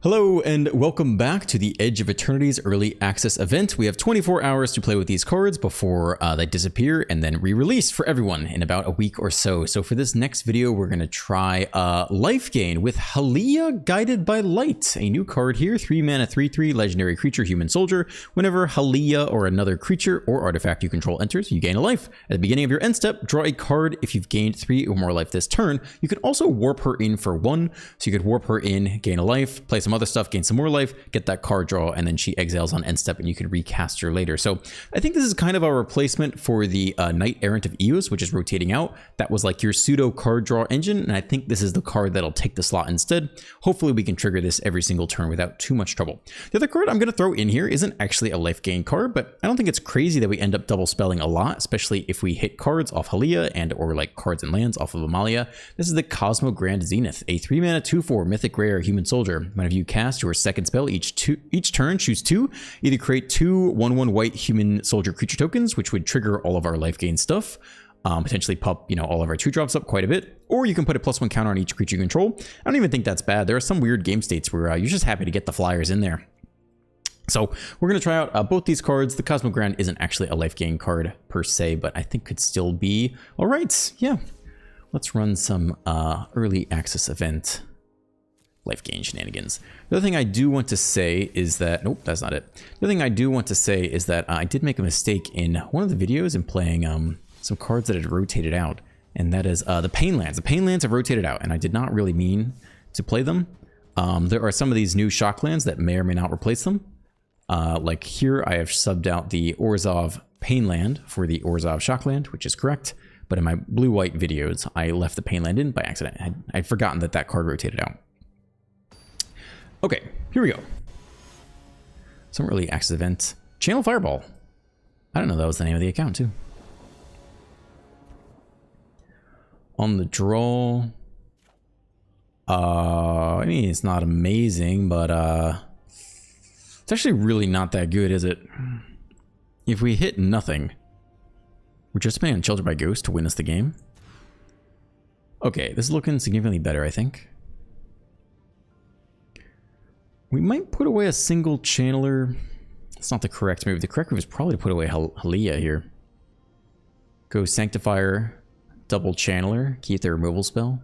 Hello and welcome back to the Edge of Eternities early access event. We have 24 hours to play with these cards before they disappear and then re-release for everyone in about a week or so. So for this next video, we're going to try Life Gain with Halia Guided by Light. A new card here, 3 mana, 3/3, legendary creature, human soldier. Whenever Halia or another creature or artifact you control enters, you gain a life. At the beginning of your end step, draw a card. If you've gained 3 or more life this turn, you can also warp her in for 1. So you could warp her in, gain a life, play some other stuff, gain some more life, get that card draw, and then she exiles on end step and you can recast her later. So I think this is kind of a replacement for the Knight Errant of Eos, which is rotating out. That was like your pseudo card draw engine, and I think this is the card that'll take the slot instead. Hopefully we can trigger this every single turn without too much trouble. The other card I'm going to throw in here isn't actually a life gain card, but I don't think it's crazy that we end up double spelling a lot, especially if we hit cards off Halia and or like cards and lands off of Amalia. This is the Cosmo Grand Zenith, a 3 mana 2/4 mythic rare human soldier. Whenever you cast your second spell each turn, choose 2. Either create 2 1/1 white human soldier creature tokens, which would trigger all of our life gain stuff, potentially pop, all of our 2-drops up quite a bit, or you can put a +1 counter on each creature you control. I don't even think that's bad. There are some weird game states where you're just happy to get the flyers in there. So we're going to try out both these cards. The Cosmo Grand isn't actually a life gain card per se, but I think could still be all right. Yeah, let's run some early access event life gain shenanigans. The other thing I do want to say is that, nope, that's not it. The other thing I do want to say is that I did make a mistake in one of the videos in playing some cards that had rotated out, and that is the Painlands. The Painlands have rotated out, and I did not really mean to play them. There are some of these new Shocklands that may or may not replace them. Like here, I have subbed out the Orzhov Painland for the Orzhov Shockland, which is correct. But in my blue-white videos, I left the Painland in by accident. I'd forgotten that that card rotated out. Okay, here we go. Some early access event. Channel Fireball. I don't know that was the name of the account, too. On the draw. I mean, it's not amazing, but it's actually really not that good, is it? If we hit nothing, we're just playing on Shelter by Ghost to win us the game. Okay, this is looking significantly better, I think. We might put away a single channeler. It's not the correct move. The correct move is probably to put away Halia here. Go Sanctifier, double channeler, keep the removal spell.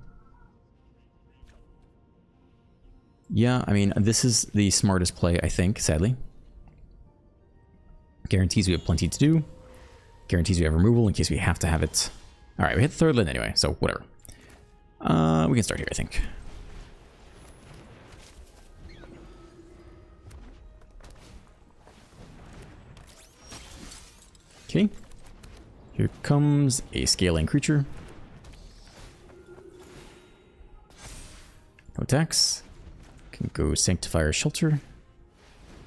Yeah, I mean, this is the smartest play, I think, sadly. Guarantees we have plenty to do. Guarantees we have removal in case we have to have it. All right, we hit the third land anyway, so whatever. We can start here, I think. Okay, here comes a scaling creature. No attacks. Can go Sanctifier Shelter.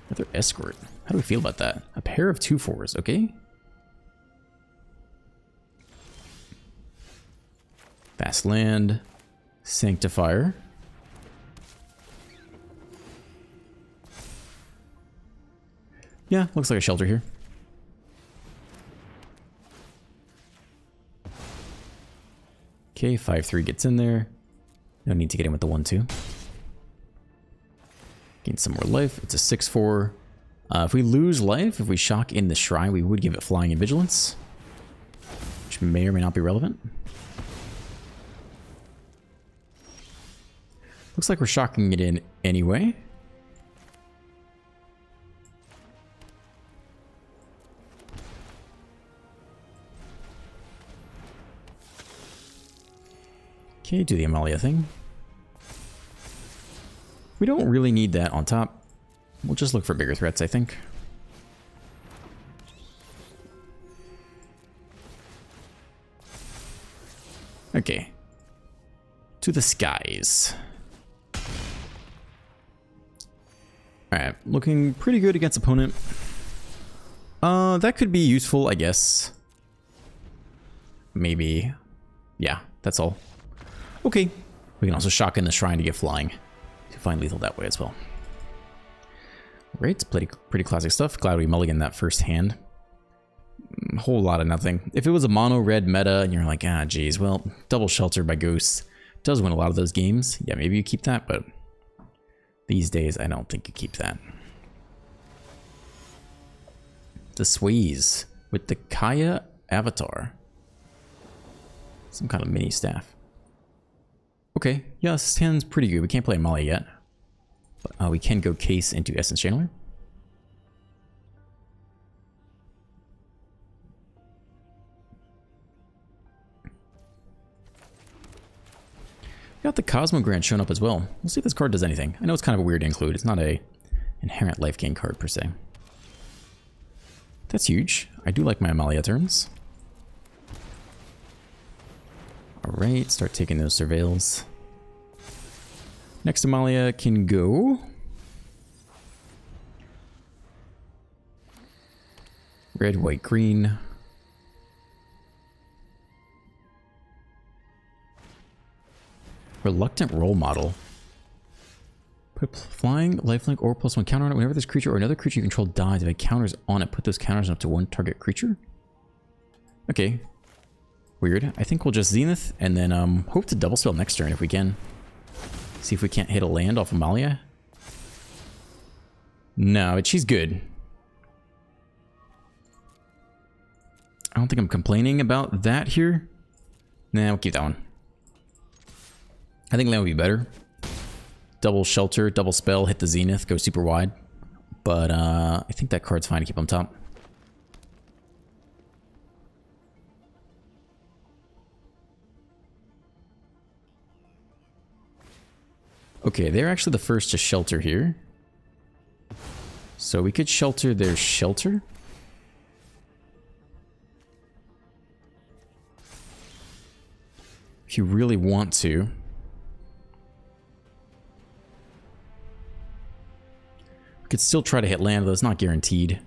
Another Escort. How do we feel about that? A pair of 2/4s, okay? Fast land. Sanctifier. Yeah, looks like a shelter here. Okay, 5/3 gets in there. No need to get in with the 1/2. Gain some more life. It's a 6/4. If we lose life, if we shock in the Shrine, we would give it Flying and Vigilance, which may or may not be relevant. Looks like we're shocking it in anyway. Okay, do the Amalia thing. We don't really need that on top. We'll just look for bigger threats, I think. Okay. To the skies. Alright, looking pretty good against opponent. That could be useful, I guess. Maybe. Yeah, that's all. Okay, we can also shock in the Shrine to get flying. To find lethal that way as well. Great, pretty classic stuff. Glad we mulliganed that first hand. A whole lot of nothing. If it was a mono red meta and you're like, ah, geez, well, double Shelter by Ghosts does win a lot of those games. Yeah, maybe you keep that, but These days, I don't think you keep that. The Sways with the Kaya avatar. Some kind of mini staff. Okay, yeah, this hand's pretty good. We can't play Amalia yet. But we can go case into Essence Channeler. Got the Cosmo Grant showing up as well. We'll see if this card does anything. I know it's kind of a weird include. It's not a inherent life gain card per se. That's huge. I do like my Amalia turns. Alright, start taking those surveils. Next Amalia can go. Red, white, green. Reluctant Role Model. Put flying, lifelink, or +1 counter on it. Whenever this creature or another creature you control dies, if it counters on it, put those counters up to one target creature. Okay. Weird. I think we'll just Zenith and then hope to double spell next turn if we can. See if we can't hit a land off Amalia. No, but she's good. I don't think I'm complaining about that here. Nah, we'll keep that one. I think land would be better. Double shelter, double spell, hit the Zenith, go super wide. But I think that card's fine to keep on top. Okay, they're actually the first to shelter here. So we could shelter their shelter. If you really want to. We could still try to hit land, though it's not guaranteed.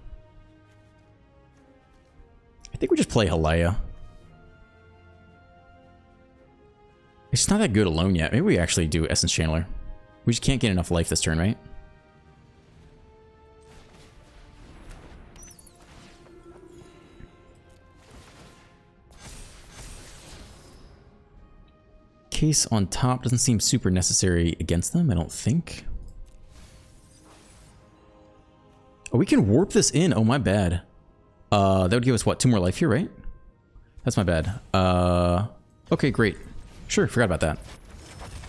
I think we just play Halaya. It's not that good alone yet. Maybe we actually do Essence Channeler. We just can't get enough life this turn, right? Case on top doesn't seem super necessary against them, I don't think. Oh, we can warp this in. Oh, my bad. That would give us, what, 2 more life here, right? That's my bad. Okay, great. Sure, forgot about that.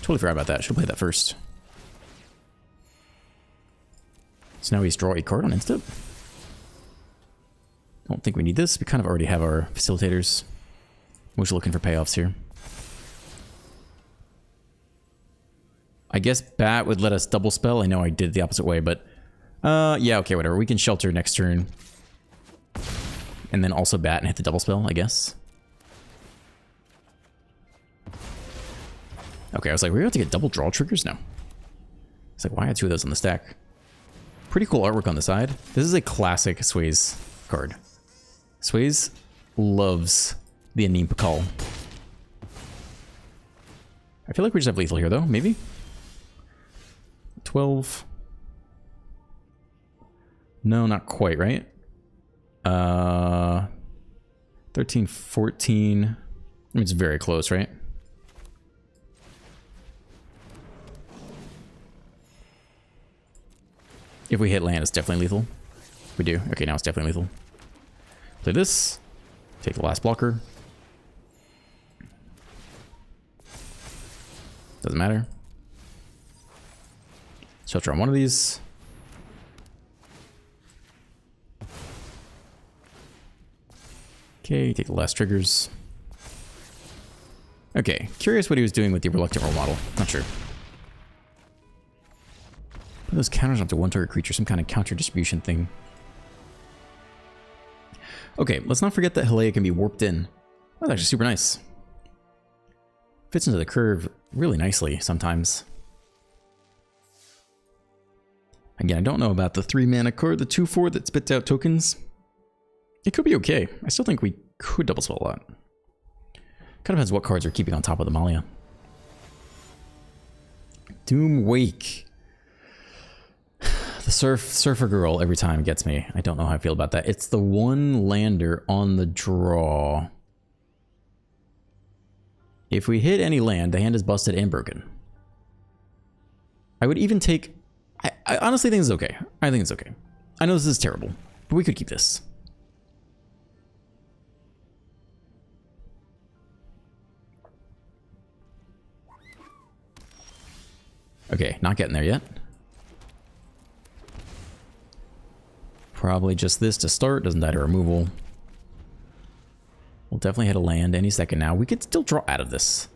Totally forgot about that. Should have played that first. So now we just draw a card on instant. Don't think we need this. We kind of already have our facilitators. We're just looking for payoffs here. I guess Bat would let us double spell. I know I did it the opposite way, but yeah, okay, whatever. We can shelter next turn. And then also Bat and hit the double spell, I guess. Okay, I was like, we're about to get double draw triggers? No. It's like, why are 2 of those on the stack? Pretty cool artwork on the side. This is a classic Sways card. Sways loves the Anim Pakal. I feel like we just have lethal here, though. Maybe? 12. No, not quite, right? 13, 14. I mean, it's very close, right? If we hit land, it's definitely lethal. We do. Okay, now it's definitely lethal. Play this. Take the last blocker. Doesn't matter. Shelter on one of these. Okay, take the last triggers. Okay, curious what he was doing with the Reluctant Role Model. Not sure. Put those counters onto one target creature, some kind of counter distribution thing. Okay, let's not forget that Halaya can be warped in. That's actually super nice. Fits into the curve really nicely sometimes. Again, I don't know about the 3-mana card, the 2/4 that spits out tokens. It could be okay. I still think we could double spell a lot. Kind of depends what cards are keeping on top of the Amalia. Doom Wake. The Surfer Girl every time gets me. I don't know how I feel about that. It's the one lander on the draw. If we hit any land, the hand is busted and broken. I would even take I honestly think it's okay. I think it's okay. I know this is terrible, but we could keep this. Okay, not getting there yet. Probably just this to start. Doesn't die to removal. We'll definitely hit a land any second now. We could still draw out of this.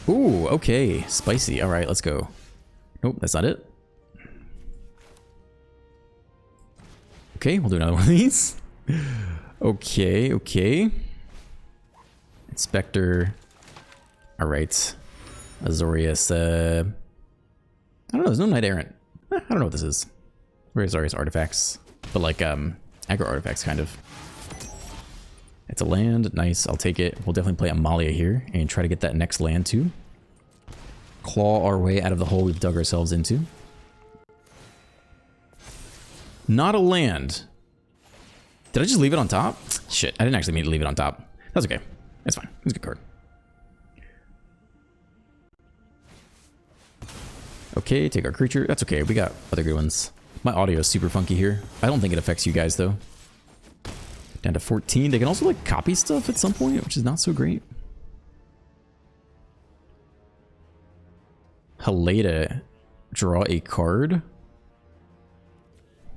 Ooh, okay. Spicy. All right, let's go. Nope, that's not it. Okay, we'll do another one of these. Okay, okay. Inspector. All right. Azorius. I don't know. There's no Knight Errant. I don't know what this is. Where is Azorius artifacts? But like aggro artifacts, kind of. It's a land. Nice. I'll take it. We'll definitely play Amalia here and try to get that next land too. Claw our way out of the hole we've dug ourselves into. Not a land. Did I just leave it on top? Shit, I didn't actually mean to leave it on top. That's okay. That's fine. It's a good card. Okay, take our creature. That's okay. We got other good ones. My audio is super funky here. I don't think it affects you guys, though. Down to 14. They can also, like, copy stuff at some point, which is not so great. Haleda, draw a card.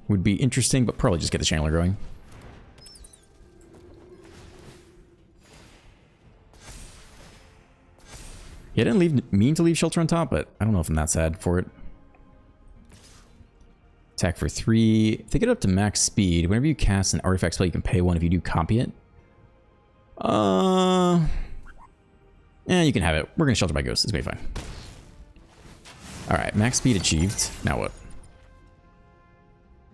Would be interesting, but probably just get the channeler going. Yeah, I didn't mean to leave Shelter on top, but I don't know if I'm that sad for it. Attack for 3. If they get up to max speed, whenever you cast an artifact spell, you can pay 1 if you do copy it. Yeah, you can have it. We're gonna Shelter by Ghost. It's gonna be fine. Alright, max speed achieved. Now what?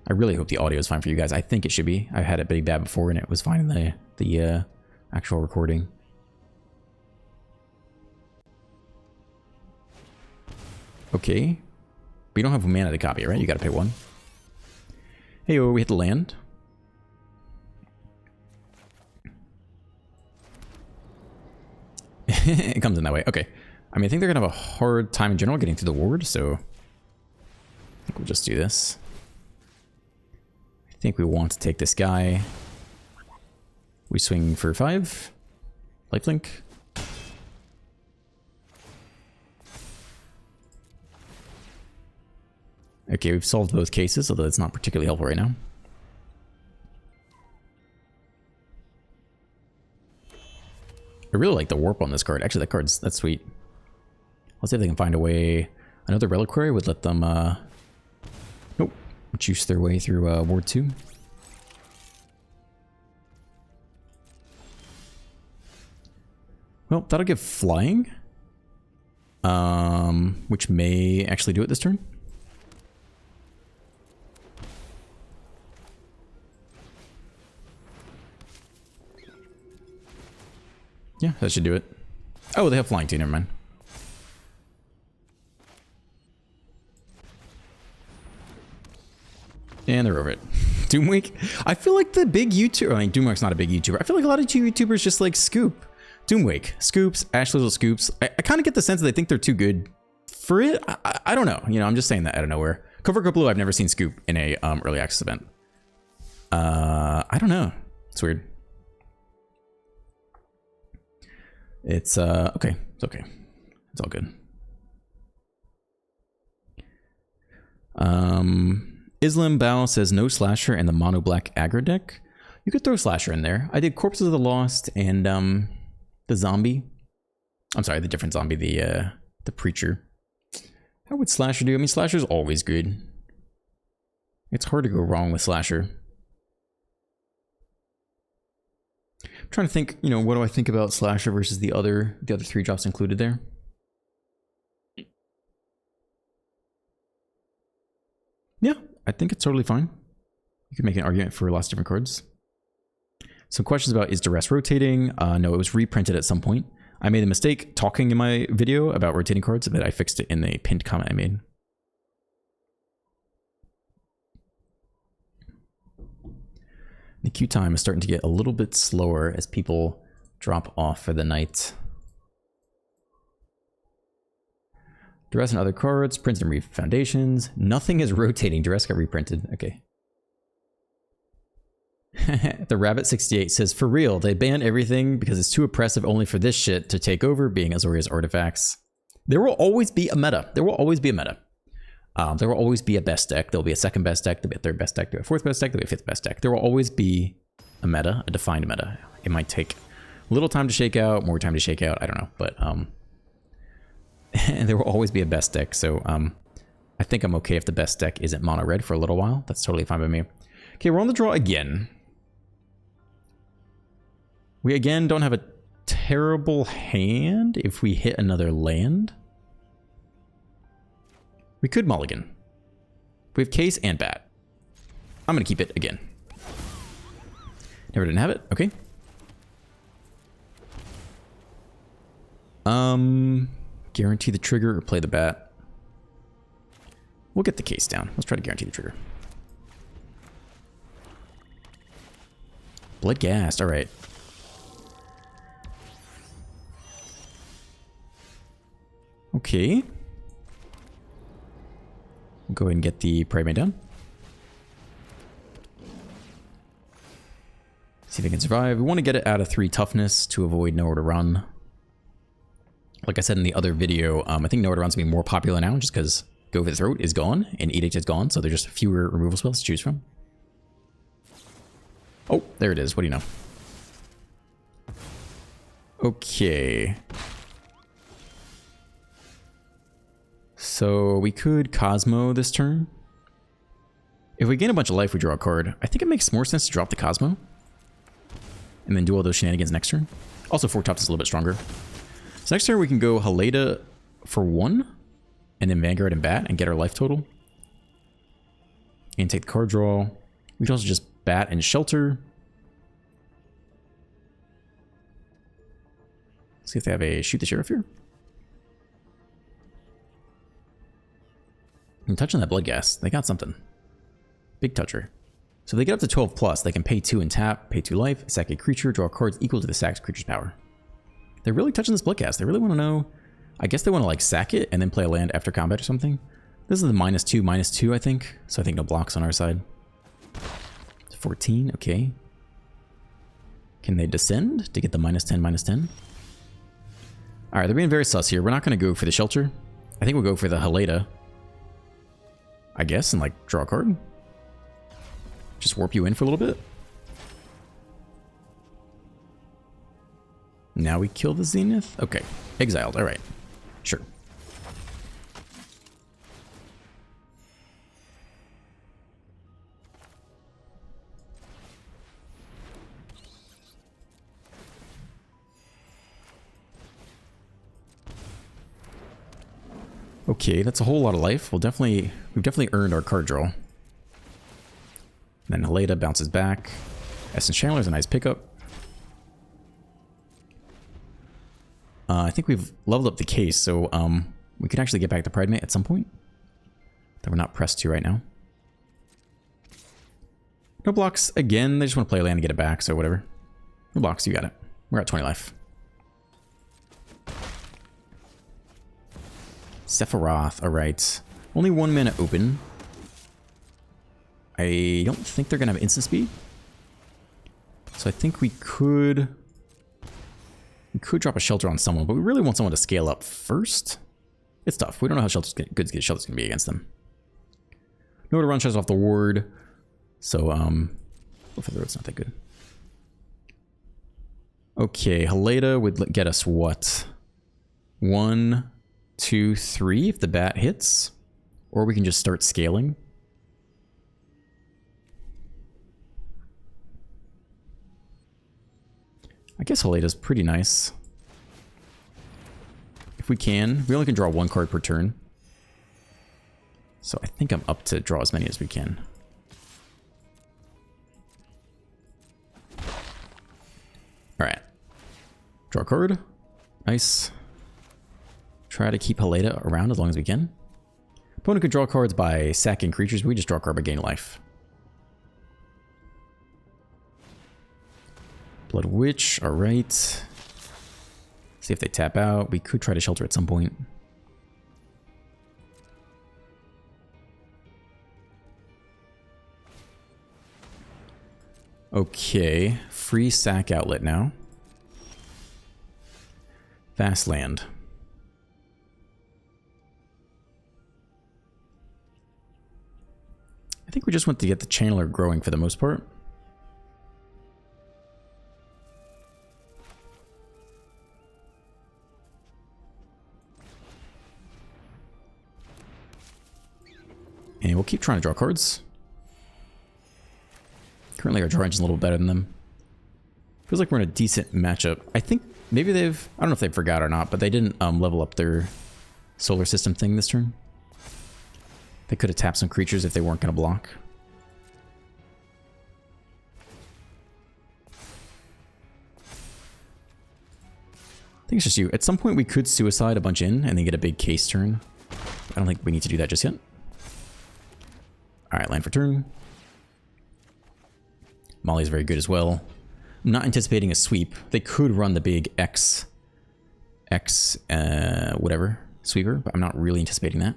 I really hope the audio is fine for you guys. I think it should be. I've had it pretty bad before and it was fine in the actual recording. Okay. But you don't have mana to copy it, right? You gotta pay 1. Hey, we hit the land. It comes in that way. Okay. I mean, I think they're gonna have a hard time in general getting through the ward, so I think we'll just do this. I think we want to take this guy. We swing for 5. Lifelink. Okay, we've solved both cases, although it's not particularly helpful right now. I really like the warp on this card. Actually, that's sweet. Let's see if they can find a way. Another reliquary would let them, nope, juice their way through Ward 2. Well, that'll give flying, which may actually do it this turn. Yeah, that should do it. Oh, they have flying too, never mind. And they're over it. Doomwake? I feel like the big YouTuber, I mean, Doomwake's not a big YouTuber. I feel like a lot of YouTubers just like scoop. Doomwake, scoops, Ashley will scoops. I kind of get the sense that they think they're too good for it. I don't know. You know, I'm just saying that out of nowhere. Cover Blue, I've never seen scoop in a early access event. I don't know. It's weird. It's okay. It's okay. It's all good. Islam Bao says no slasher in the mono black aggro deck. You could throw slasher in there. I did Corpses of the Lost and the zombie. I'm sorry, the different zombie, the preacher. How would slasher do? I mean, slasher's always good. It's hard to go wrong with slasher. I'm trying to think, you know, what do I think about slasher versus the other 3 drops included there? Yeah, I think it's totally fine. You can make an argument for lots of different cards. Some questions about, is duress rotating? No, it was reprinted at some point. I made a mistake talking in my video about rotating cards, but I fixed it in the pinned comment I made. The queue time is starting to get a little bit slower as people drop off for the night. Duress and other cards. Printed and foundations. Nothing is rotating. Duress got reprinted. Okay. The Rabbit68 says, for real, they ban everything because it's too oppressive only for this shit to take over, being Azorius artifacts. There will always be a meta. There will always be a meta. There will always be a best deck. There'll be a second best deck. There'll be a third best deck. There'll be a fourth best deck. There'll be a fifth best deck. There will always be a meta, a defined meta. It might take a little time to shake out, more time to shake out. I don't know. But there will always be a best deck. So I think I'm okay if the best deck isn't mono red for a little while. That's totally fine by me. Okay, we're on the draw again. We again don't have a terrible hand if we hit another land. We could mulligan. We have case and bat. I'm going to keep it again. Never didn't have it. Okay. Guarantee the trigger or play the bat. We'll get the case down. Let's try to guarantee the trigger. Bloodghast. All right. Okay. We'll go ahead and get the Prey Maid down. See if it can survive. We want to get it out of 3 toughness to avoid Nowhere to Run. Like I said in the other video, I think Nowhere to Run's going to be more popular now just because Go for the Throat is gone and Edict is gone, so there's just fewer removal spells to choose from. Oh, there it is. What do you know? Okay. So we could Cosmo this turn. If we gain a bunch of life, we draw a card. I think it makes more sense to drop the Cosmo and then do all those shenanigans next turn. Also, 4 toughness is a little bit stronger. So next turn we can go Haleda for 1 and then Vanguard and Bat and get our life total. And take the card draw. We can also just Bat and Shelter. See if they have a Shoot the Sheriff here. I'm touching that Bloodghast. They got something. Big toucher. So if they get up to 12 plus, they can pay 2 and tap, pay 2 life, sack a creature, draw cards equal to the sacked creature's power. They're really touching this Bloodghast. They really want to know. I guess they want to like sack it and then play a land after combat or something. This is the -2/-2, I think. So I think no blocks on our side. 14, okay. Can they descend to get the -10/-10? Alright, they're being very sus here. We're not going to go for the Shelter. I think we'll go for the Haleda. I guess, and like draw a card. Just warp you in for a little bit. Now we kill the Zenith? Okay. Exiled, alright. Sure. Okay, that's a whole lot of life. We've definitely earned our card draw. Then Haleda bounces back. Essence Channeler is a nice pickup. I think we've leveled up the case, so we could actually get back to Pride Mate at some point. That we're not pressed to right now. No blocks again. They just want to play a land and get it back, so whatever. No blocks, you got it. We're at 20 life. Sephiroth, alright. Only 1 mana open. I don't think they're going to have instant speed. So I think we could drop a Shelter on someone, but we really want someone to scale up first. It's tough. We don't know how good Shelter's going to be against them. Nowhere to Run shows off the ward. So, go for the road's not that good. Okay, Haleda would get us what? 1, 2, 3 if the bat hits. Or we can just start scaling. I guess Haleda's pretty nice. If we can. We only can draw 1 card per turn. So I think I'm up to draw as many as we can. Alright. Draw a card. Nice. Try to keep Haleda around as long as we can. Opponent could draw cards by sacking creatures. We just draw a card by gaining life. Blood Witch, alright. See if they tap out. We could try to Shelter at some point. Okay, free sack outlet now. Fast land. I think we just want to get the channeler growing for the most part. And we'll keep trying to draw cards. Currently our draw engine's a little better than them. Feels like we're in a decent matchup. I think maybe they've... I don't know if they forgot or not, but they didn't level up their solar system thing this turn. They could have tapped some creatures if they weren't going to block. I think it's just you. At some point we could suicide a bunch in and then get a big case turn. I don't think we need to do that just yet. Alright, land for turn. Molly's very good as well. I'm not anticipating a sweep. They could run the big whatever, sweeper, but I'm not really anticipating that.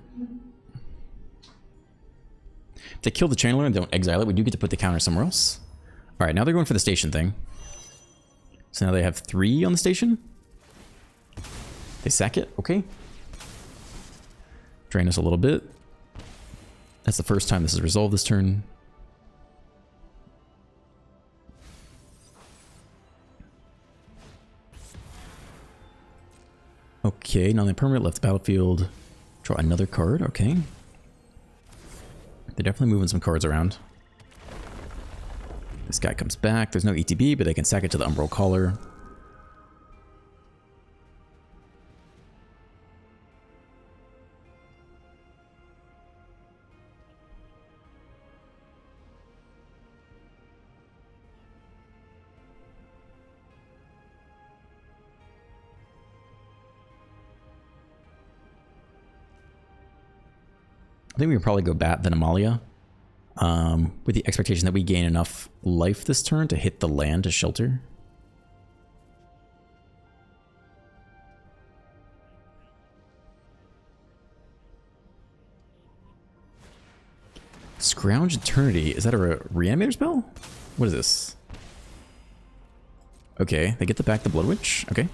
If they kill the channeler and don't exile it, we do get to put the counter somewhere else. Alright, now they're going for the station thing. So now they have 3 on the station. They sack it, okay. Drain us a little bit. That's the first time this is resolved this turn. Okay, now the permanent left the battlefield. Draw another card, okay. They're definitely moving some cards around. This guy comes back. There's no ETB, but they can sack it to the Umbral Caller. I think we can probably go bat then Amalia, with the expectation that we gain enough life this turn to hit the land to shelter. Scrounge Eternity, is that a reanimator spell? What is this? Okay, they get the back the Blood Witch, okay.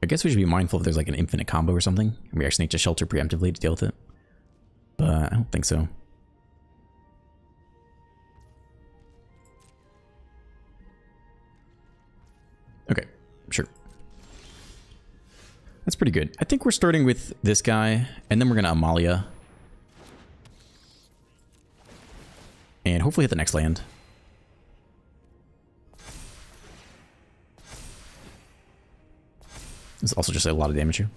I guess we should be mindful if there's like an infinite combo or something. We actually need to shelter preemptively to deal with it. But I don't think so. Okay, sure. That's pretty good. I think we're starting with this guy, and then we're going to Amalia. And hopefully hit the next land. This is also just a lot of damage here.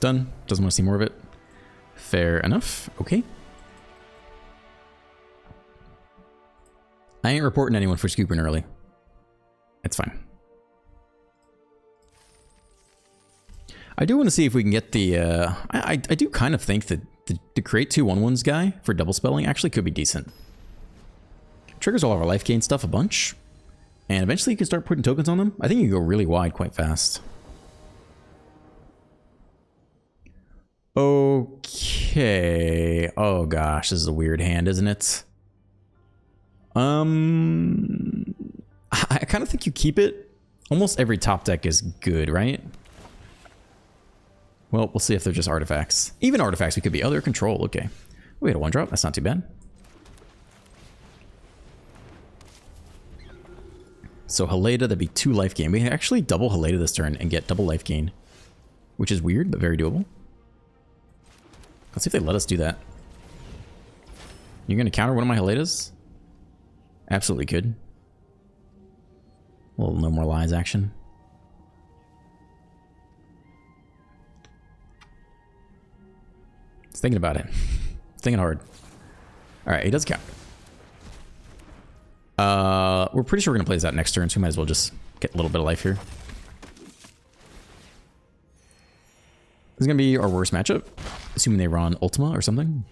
Done. Doesn't want to see more of it. Fair enough. Okay. I ain't reporting anyone for scooping early. It's fine. I do want to see if we can get the... I do kind of think that the create 2 1/1s guy for double spelling actually could be decent. Triggers all of our life gain stuff a bunch. And eventually you can start putting tokens on them. I think you can go really wide quite fast. Okay. Oh gosh, this is a weird hand, isn't it? I kind of think you keep it. Almost every top deck is good, right? Well, we'll see if they're just artifacts. Even artifacts, we could be other control. Okay. We had a 1-drop. That's not too bad. So Heleda, that'd be 2 life gain. We can actually double Heleda this turn and get double life gain, which is weird, but very doable. Let's see if they let us do that. You're going to counter one of my Heledas? Absolutely could. A little no more lies action. It's thinking about it. It's thinking hard. Alright, he does count. We're pretty sure we're going to play this out next turn, so we might as well just get a little bit of life here. This is going to be our worst matchup, assuming they run Ultima or something.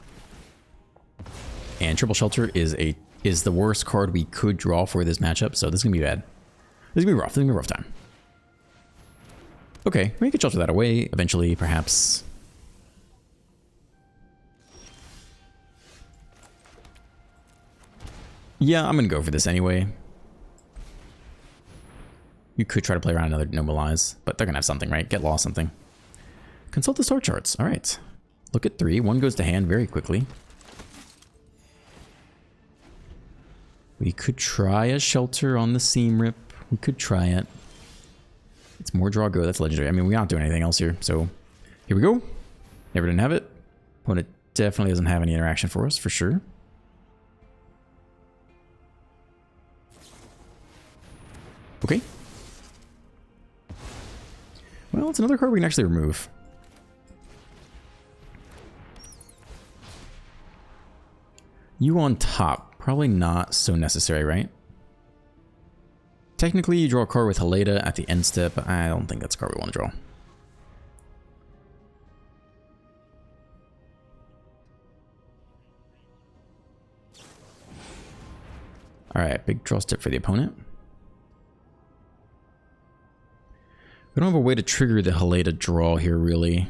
And Triple Shelter is the worst card we could draw for this matchup, so this is going to be bad. This is going to be rough. This is going to be a rough time. Okay, we could shelter that away eventually, perhaps. Yeah, I'm gonna go for this anyway. You could try to play around another Nobilize, but they're gonna have something, right? Get lost something. Consult the store charts. All right. Look at 3. 1 goes to hand very quickly. We could try a shelter on the Seam Rip. We could try it. It's more draw go. That's legendary. I mean, we're not doing anything else here. So here we go. Never didn't have it. Opponent definitely doesn't have any interaction for us, for sure. Okay. Well, it's another card we can actually remove. You on top. Probably not so necessary, right? Technically, you draw a card with Haleda at the end step, but I don't think that's a card we want to draw. Alright, big draw step for the opponent. We don't have a way to trigger the Haleda draw here, really.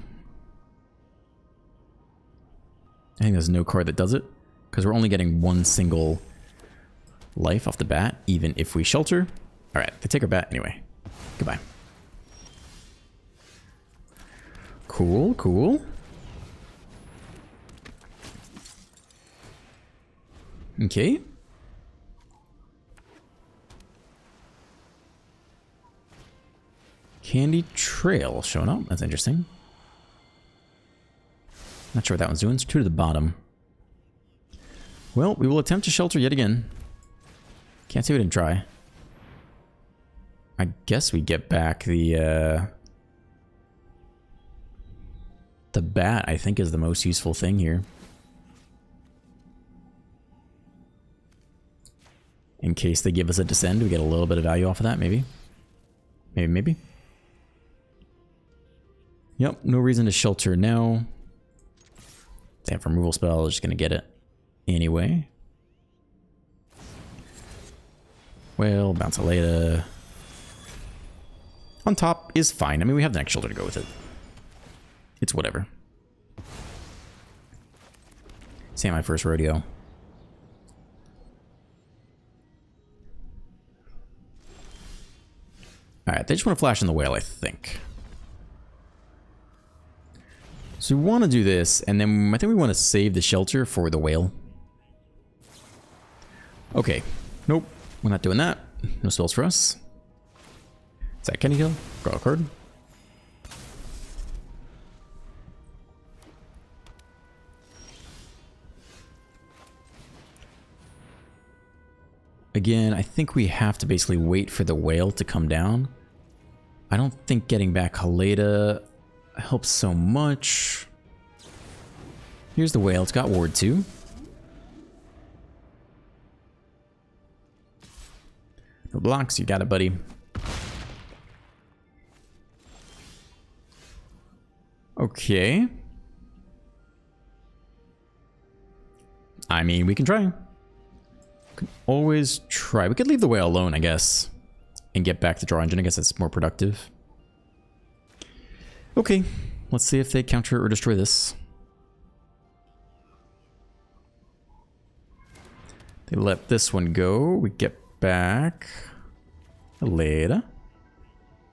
I think there's no card that does it, because we're only getting 1 single life off the bat, even if we shelter. Alright, they take our bat anyway. Goodbye. Cool, cool. Okay. Candy Trail showing up. That's interesting. Not sure what that one's doing. It's 2 to the bottom. Well, we will attempt to shelter yet again. Can't say we didn't try. I guess we get back the bat, I think, is the most useful thing here. In case they give us a descend, we get a little bit of value off of that, maybe. Maybe. Yep, no reason to shelter now. They have removal spell, just gonna get it anyway. Well, bounce Haleda. On top is fine. I mean, we have the next shelter to go with it. It's whatever. This ain't my first rodeo. Alright, they just want to flash in the whale, I think. So we want to do this, and then I think we want to save the shelter for the whale. Okay. Nope. We're not doing that. No spells for us. Is that Kenny Hill? Draw a card. Again, I think we have to basically wait for the whale to come down. I don't think getting back Haleda helps so much. Here's the whale. It's got ward 2. No blocks. You got it, buddy. Okay. I mean, we can try. We can always try. We could leave the whale alone, I guess, and get back to draw engine. I guess that's more productive. Okay, let's see if they counter or destroy this. They let this one go. We get back Haleda.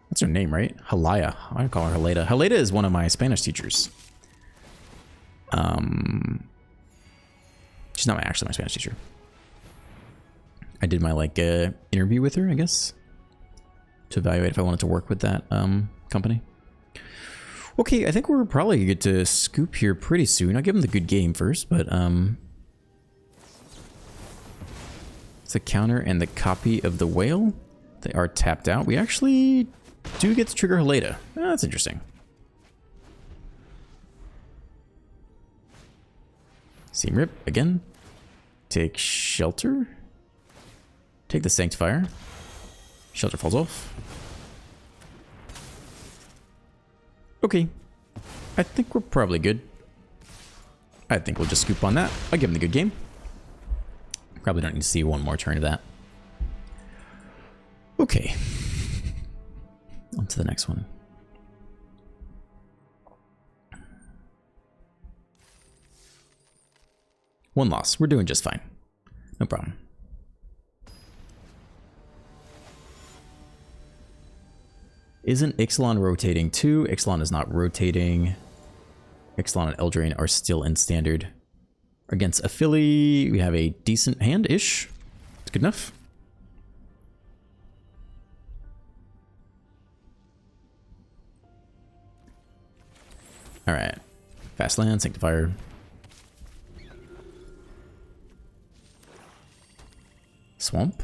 That's her name, right? Halaya. I call her Haleda. Haleda is one of my Spanish teachers. She's not actually my Spanish teacher. I did my interview with her, I guess, to evaluate if I wanted to work with that company. Okay, I think we're probably good to scoop here pretty soon. I'll give them the good game first, but it's a counter and the copy of the whale. They are tapped out. We actually do get to trigger Haleda. Oh, that's interesting. Seam Rip again. Take shelter. Take the Sanctifier. Shelter falls off. Okay. I think we're probably good. I think we'll just scoop on that. I'll give him the good game. Probably don't need to see one more turn of that. Okay. On to the next one. 1 loss. We're doing just fine. No problem. Isn't Ixalan rotating too? Ixalan is not rotating. Ixalan and Eldraine are still in standard. Against a Philly, we have a decent hand-ish. It's good enough. Alright. Fast land, Sanctifier. Swamp.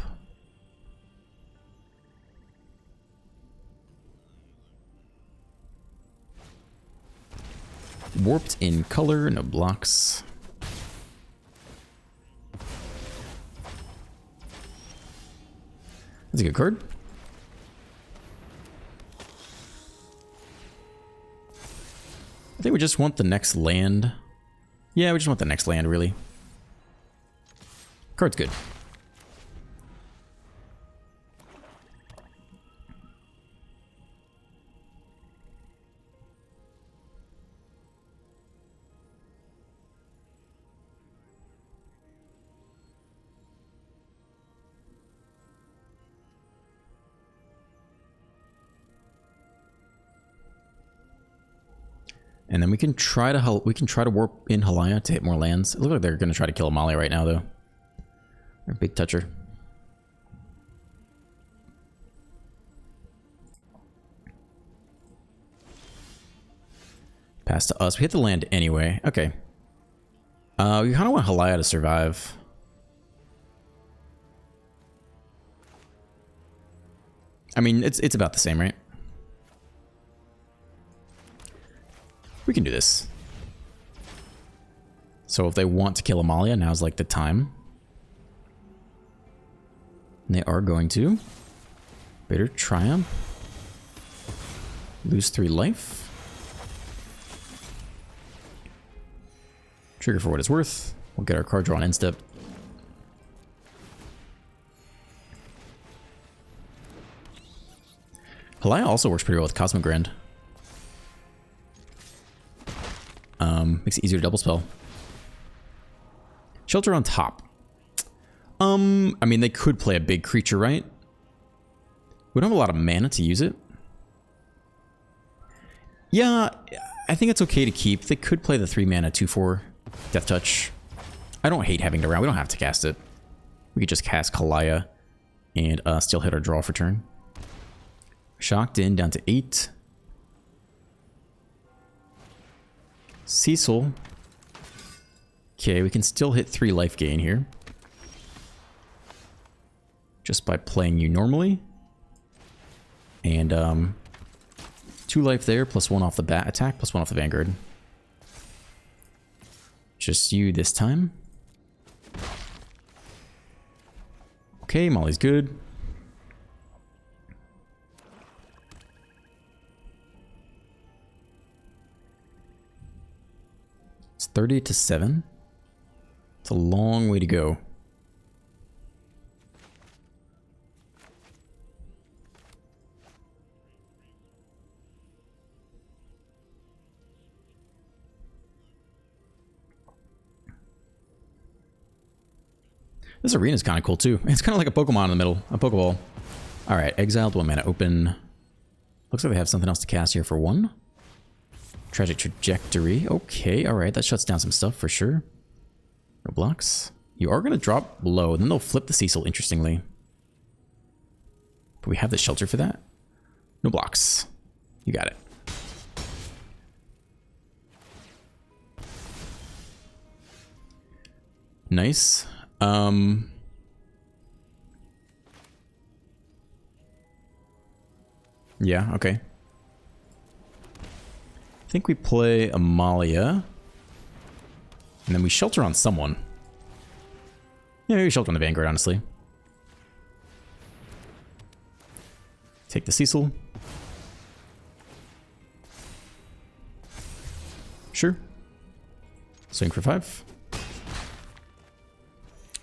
Warped in color, no blocks. That's a good card. I think we just want the next land. Yeah, we just want the next land, really. Card's good. And then we can try to warp in Halaya to hit more lands. It looks like they're going to try to kill Amalia right now, though. They're a big toucher. Pass to us. We hit the land anyway. Okay. We kind of want Halaya to survive. I mean, it's about the same, right? We can do this. So if they want to kill Amalia, now's like the time. And they are going to. Bitter Triumph. Lose 3 life. Trigger for what it's worth. We'll get our card draw on end step. Halaya also works pretty well with Cosmic Grand. Makes it easier to double spell. Shelter on top. I mean, they could play a big creature, right? We don't have a lot of mana to use it. Yeah, I think it's okay to keep. They could play the 3 mana 2/4 Death Touch. I don't hate having it around. We don't have to cast it. We could just cast Halaya and still hit our draw for turn. Shocked in down to 8. Cecil. Okay, we can still hit 3 life gain here. Just by playing you normally. And 2 life there, plus 1 off the bat attack, plus 1 off the Vanguard. Just you this time. Okay, Molly's good. It's 30-7. It's a long way to go. This arena is kind of cool too. It's kind of like a Pokemon in the middle, a Pokeball. All right, exiled, 1 mana open. Looks like they have something else to cast here for 1. Tragic Trajectory. Okay, all right, that shuts down some stuff for sure. No blocks. You are going to drop low, then they'll flip the Cecil, interestingly. But we have the shelter for that. No blocks. You got it. Nice. Yeah, okay. I think we play Amalia. And then we shelter on someone. Yeah, maybe shelter on the Vanguard, honestly. Take the Cecil. Sure. Swing for 5.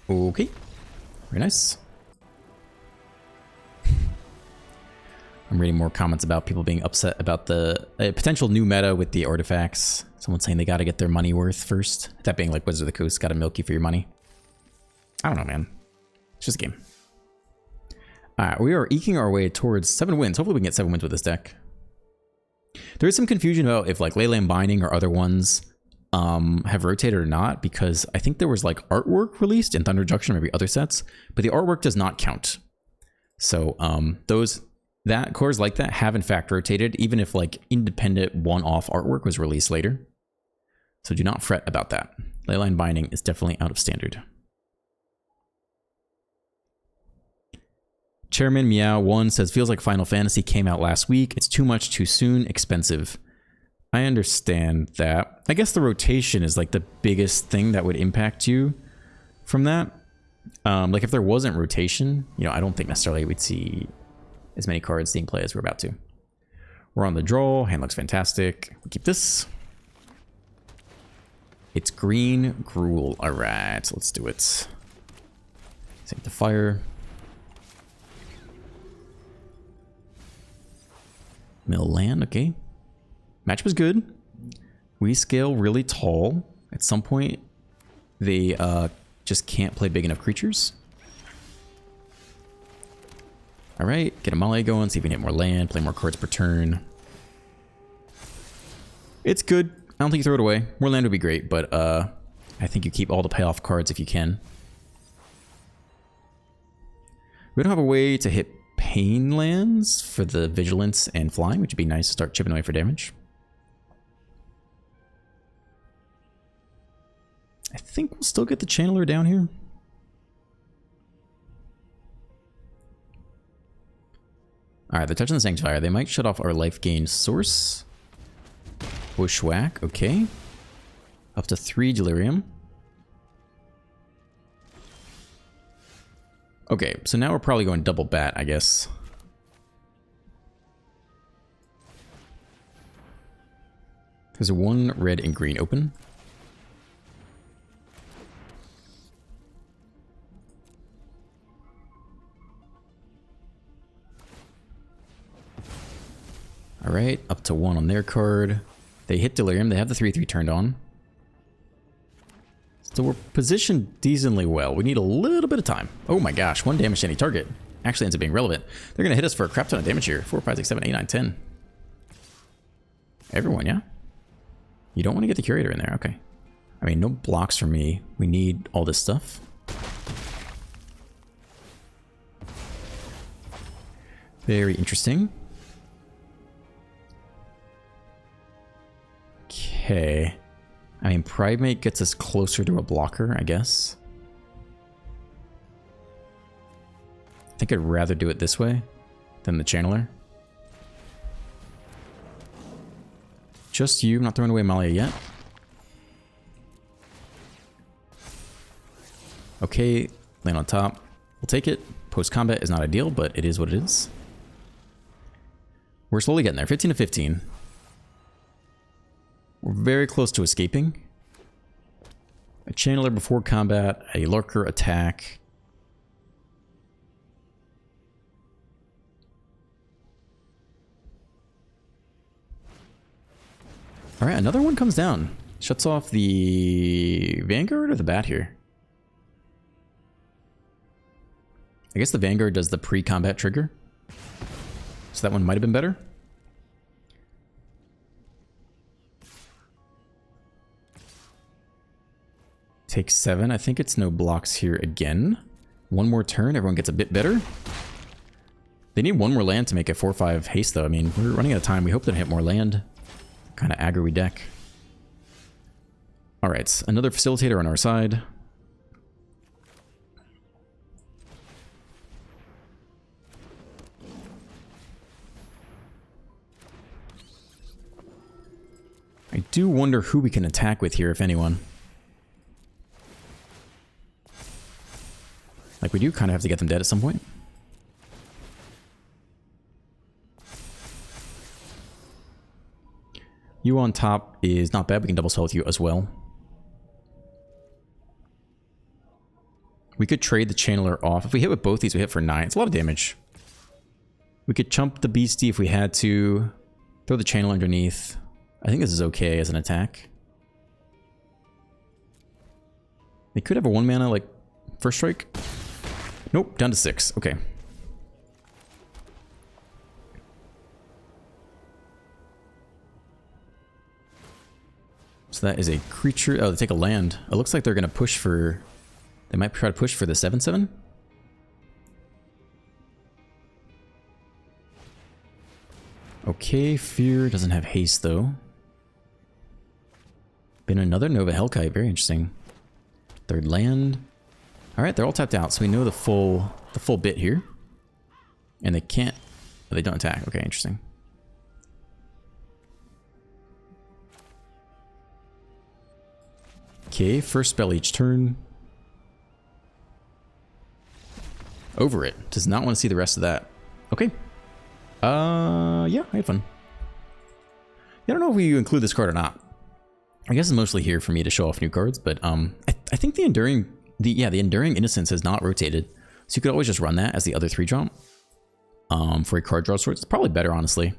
Okay. Very nice. I'm reading more comments about people being upset about the potential new meta with the artifacts. Someone's saying they got to get their money worth first. That being like Wizard of the Coast, got to milk you for your money. I don't know, man. It's just a game. Alright, we are eking our way towards 7 wins. Hopefully we can get 7 wins with this deck. There is some confusion about if like Leyline Binding or other ones have rotated or not, because I think there was like artwork released in Thunder Junction, maybe other sets, but the artwork does not count. So that cores like that have in fact rotated, even if like independent one-off artwork was released later. So do not fret about that. Leyline Binding is definitely out of standard. Chairman Meow1 says, feels like Final Fantasy came out last week. It's too much too soon, expensive. I understand that. I guess the rotation is like the biggest thing that would impact you from that. Like if there wasn't rotation, you know, I don't think necessarily we'd see as many cards being played as we're about to. We're on the draw. Hand looks fantastic. We keep this. It's green Gruul. All right, let's do it. Save the fire. Mill land, okay. Match was good. We scale really tall. At some point, they just can't play big enough creatures. All right, get a Male going, see if we can hit more land, play more cards per turn. It's good. I don't think you throw it away. More land would be great, but I think you keep all the payoff cards if you can. We don't have a way to hit pain lands for the vigilance and flying, which would be nice to start chipping away for damage. I think we'll still get the channeler down here. Alright, they're touching the Sanctifier. They might shut off our life gain source. Bushwhack, okay. Up to 3 Delirium. Okay, so now we're probably going double bat, I guess. There's 1 red and green open. All right, up to 1 on their card. They hit Delirium. They have the 3/3 turned on. So we're positioned decently well. We need a little bit of time. Oh my gosh, 1 damage to any target. Actually ends up being relevant. They're going to hit us for a crap ton of damage here. 4, 5, 6, 7, 8, 9, 10. Everyone, yeah? You don't want to get the Curator in there. Okay. I mean, no blocks for me. We need all this stuff. Very interesting. Okay. I mean, Primate gets us closer to a blocker, I guess. I think I'd rather do it this way than the Channeler. Just you, not throwing away Malia yet. Okay, land on top. We'll take it. Post-combat is not ideal, but it is what it is. We're slowly getting there. 15 to 15. We're very close to escaping. A Channeler before combat, a Lurker attack. Alright, another one comes down. Shuts off the Vanguard or the Bat here? I guess the Vanguard does the pre-combat trigger. So that one might have been better. Take 7. I think it's no blocks here again. 1 more turn. Everyone gets a bit better. They need 1 more land to make a 4/5 haste, though. I mean, we're running out of time. We hope to hit more land. Kind of aggro-y deck. All right, another Facilitator on our side. I do wonder who we can attack with here, if anyone. Like, we do kind of have to get them dead at some point. You on top is not bad. We can double spell with you as well. We could trade the Channeler off. If we hit with both these, we hit for 9. It's a lot of damage. We could chump the Beastie if we had to. Throw the Channeler underneath. I think this is okay as an attack. They could have a 1 mana, like, first strike. Nope, down to 6. Okay. So that is a creature. Oh, they take a land. It looks like they're going to push for... They might try to push for the 7/7. Okay, Fear doesn't have haste, though. Been another Nova Hellkite. Very interesting. Third land. Alright, they're all tapped out, so we know the full bit here. And they can't... Oh, they don't attack. Okay, interesting. Okay, first spell each turn. Over it. Does not want to see the rest of that. Okay. Yeah, I had fun. I don't know if we include this card or not. I guess it's mostly here for me to show off new cards, but I think the Enduring Innocence has not rotated, so you could always just run that as the other 3-drop. For a card draw of sorts. It's probably better, honestly.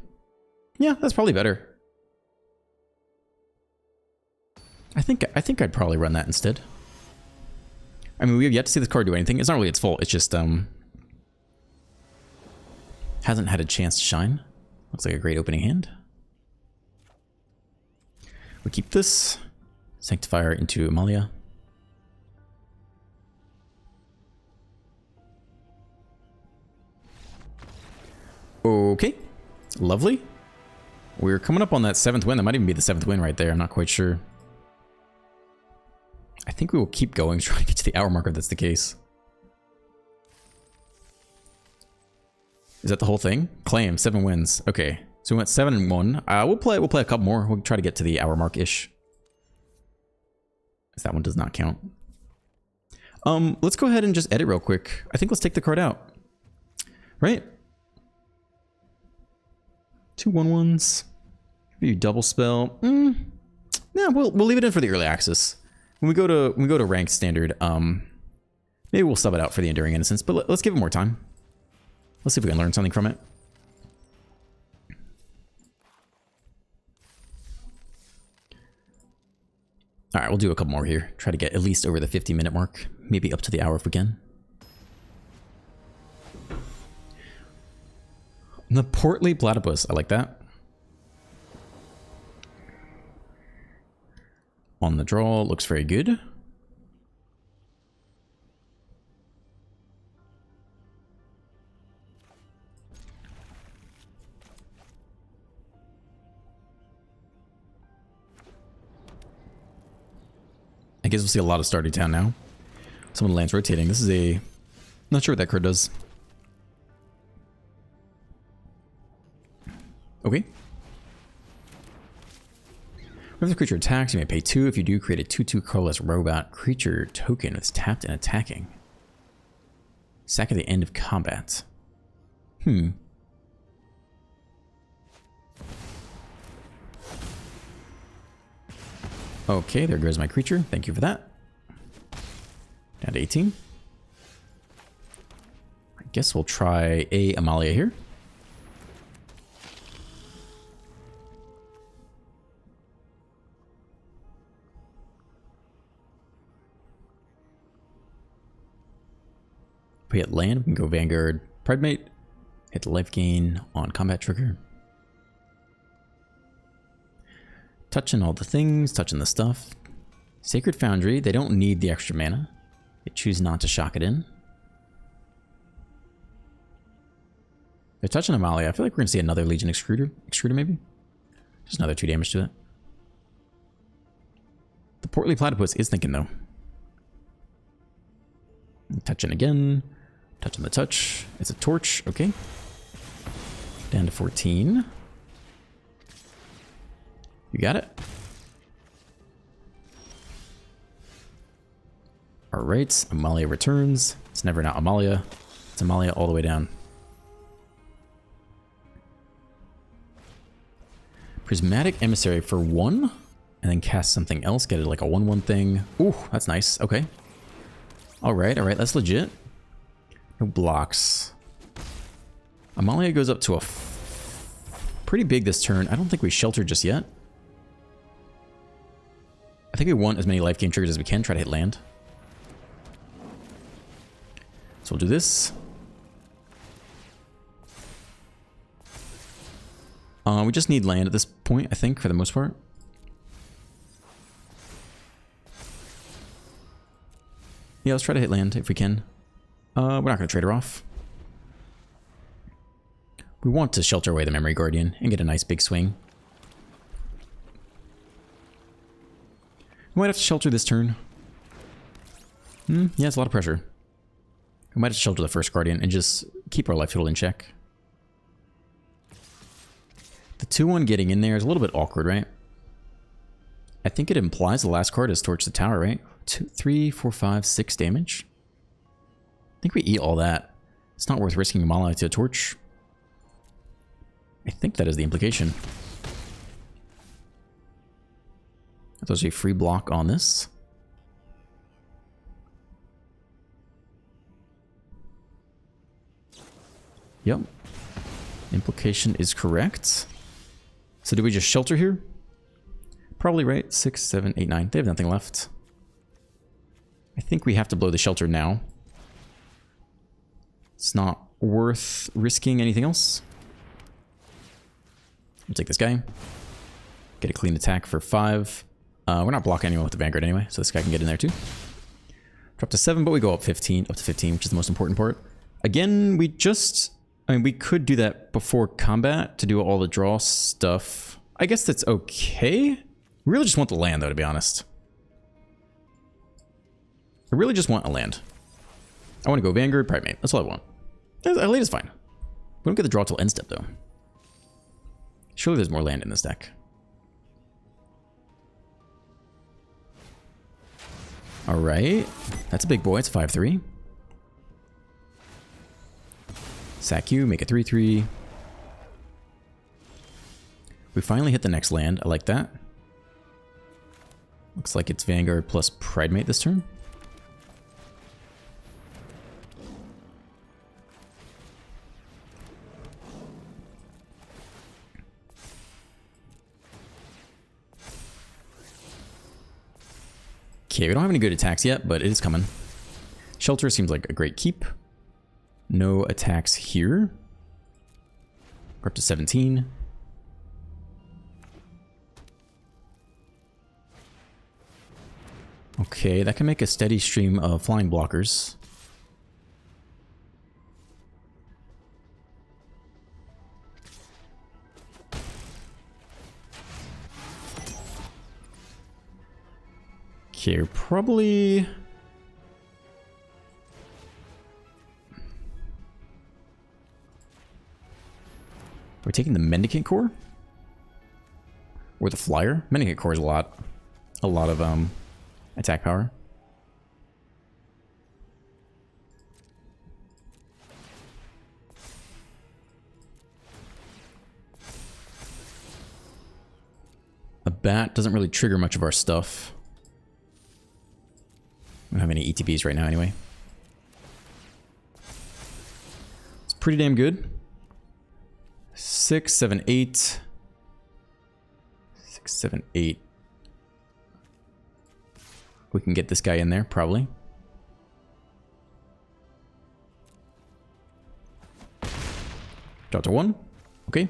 Yeah, that's probably better. I think I'd probably run that instead. I mean, we have yet to see this card do anything. It's not really its fault. It's just hasn't had a chance to shine. Looks like a great opening hand. We keep this. Sanctifier into Amalia. Okay. Lovely. We're coming up on that 7th win. That might even be the 7th win right there. I'm not quite sure. I think we will keep going, trying to get to the hour marker if that's the case. Is that the whole thing? Claim, 7 wins. Okay. So we went 7-1. We'll play a couple more. We'll try to get to the hour mark-ish. Because that one does not count. Let's go ahead and just edit real quick. I think let's take the card out. Right? 2 1/1s. Maybe double spell. Yeah, we'll leave it in for the early access. When we go to ranked standard, maybe we'll sub it out for the Enduring Innocence, but let's give it more time. Let's see if we can learn something from it. All right, we'll do a couple more here. Try to get at least over the 50-minute mark, maybe up to the hour if we can. The Portly Platypus, I like that. On the draw, looks very good. I guess we'll see a lot of Stardew Town now. Someone lands rotating. This is a... Not sure what that card does. Okay. Whenever the creature attacks, you may pay 2. If you do, create a 2/2 colorless robot creature token that's tapped and attacking. Sack at the end of combat. Okay, there goes my creature. Thank you for that. Down to 18. I guess we'll try a Amalia here. We hit land, we can go Vanguard, Pridemate, hit the life gain on combat trigger. Touching all the things, touching the stuff. Sacred Foundry, they don't need the extra mana. They choose not to shock it in. They're touching Amalia. I feel like we're going to see another Legion Extruder maybe? Just another 2 damage to it. The Portly Platypus is thinking though. Touching again. Touching the touch. It's a torch. Okay. Down to 14. You got it. Alright. Amalia returns. It's never not Amalia. It's Amalia all the way down. Prismatic Emissary for 1. And then cast something else. Get it like a 1/1 thing. Ooh, that's nice. Okay. Alright, that's legit. No blocks. Amalia goes up to a pretty big this turn. I don't think we shelter just yet. I think we want as many life gain triggers as we can. Try to hit land. So we'll do this. We just need land at this point, I think, for the most part. Yeah, let's try to hit land if we can. We're not going to trade her off. We want to shelter away the Memory Guardian and get a nice big swing. We might have to shelter this turn. Yeah, it's a lot of pressure. We might have to shelter the first Guardian and just keep our life total in check. The 2-1 getting in there is a little bit awkward, right? I think it implies the last card is Torch the Tower, right? 2, 3, 4, 5, 6 damage. I think we eat all that. It's not worth risking a Mala to a Torch. I think that is the implication. There's a free block on this. Yep. Implication is correct. So do we just shelter here? Probably, right? 6, 7, 8, 9. They have nothing left. I think we have to blow the shelter now. It's not worth risking anything else. We'll take this guy. Get a clean attack for 5. We're not blocking anyone with the Vanguard anyway, so this guy can get in there too. Drop to 7, but we go up to 15, which is the most important part. Again, we could do that before combat to do all the draw stuff. I guess that's okay. We really just want the land, though, to be honest. I really just want a land. I want to go Vanguard, Primate. That's all I want. Elite is fine. We don't get the draw till end step, though. Surely there's more land in this deck. Alright. That's a big boy. It's 5-3. Sack you, make it 3-3. We finally hit the next land. I like that. Looks like it's Vanguard plus Pridemate this turn. Okay, we don't have any good attacks yet, but it is coming. Shelter seems like a great keep. No attacks here. We're up to 17. Okay, that can make a steady stream of flying blockers. Okay, we're probably... We're taking the Mendicant Core? Or the Flyer? Mendicant Core is a lot of attack power. A bat doesn't really trigger much of our stuff. We don't have any ETBs right now anyway. It's pretty damn good. 6, 7, 8. 6, 7, 8. We can get this guy in there, probably. Drop to 1. Okay.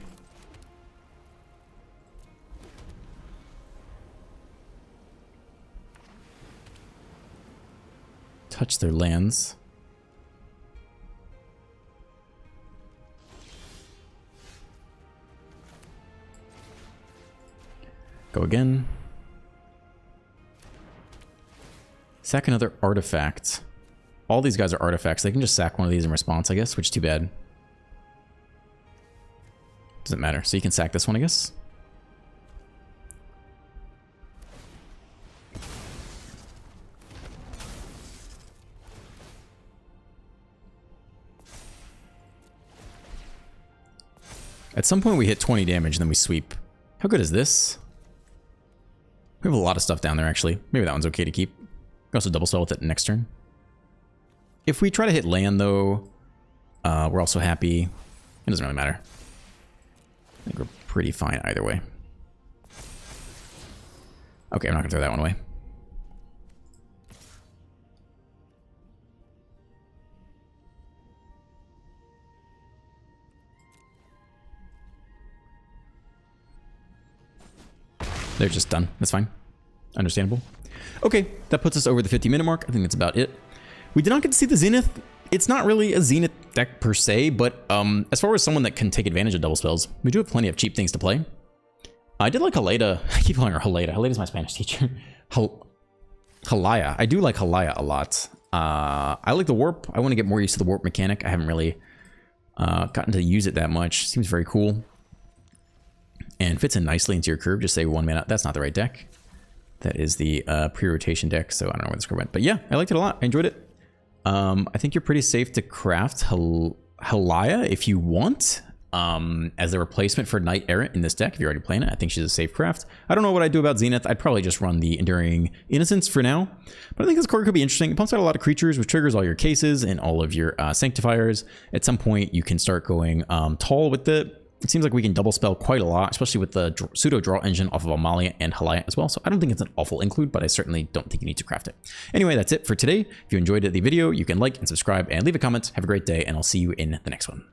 Touch their lands. Go again. Sack another artifact. All these guys are artifacts. They can just sack one of these in response, I guess, which is too bad. Doesn't matter. So you can sack this one, I guess. At some point we hit 20 damage and then we sweep. How good is this? We have a lot of stuff down there, actually. Maybe that one's okay to keep. We can also double spell with it next turn. If we try to hit land, though, we're also happy. It doesn't really matter. I think we're pretty fine either way. Okay, I'm not going to throw that one away. They're just done. That's fine. Understandable. Okay, that puts us over the 50-minute mark. I think that's about it. We did not get to see the Zenith. It's not really a Zenith deck per se, but as far as someone that can take advantage of double spells, we do have plenty of cheap things to play. I did like Haleda. I keep calling her Haleda. Haleda's my Spanish teacher. Halaya. I do like Halaya a lot. I like the warp. I want to get more used to the warp mechanic. I haven't really gotten to use it that much. Seems very cool. And fits in nicely into your curve. Just say 1 mana. That's not the right deck. That is the pre-rotation deck, so I don't know where this card went. But yeah, I liked it a lot. I enjoyed it. I think you're pretty safe to craft Halaya if you want, as a replacement for Knight Errant in this deck. If you're already playing it, I think she's a safe craft. I don't know what I'd do about Zenith. I'd probably just run the Enduring Innocence for now. But I think this card could be interesting. It pumps out a lot of creatures, which triggers all your cases and all of your Sanctifiers. At some point, you can start going tall with it. It seems like we can double spell quite a lot, especially with the pseudo draw engine off of Amalia and Halaya as well. So I don't think it's an awful include, but I certainly don't think you need to craft it. Anyway, that's it for today. If you enjoyed the video, you can like and subscribe and leave a comment. Have a great day, and I'll see you in the next one.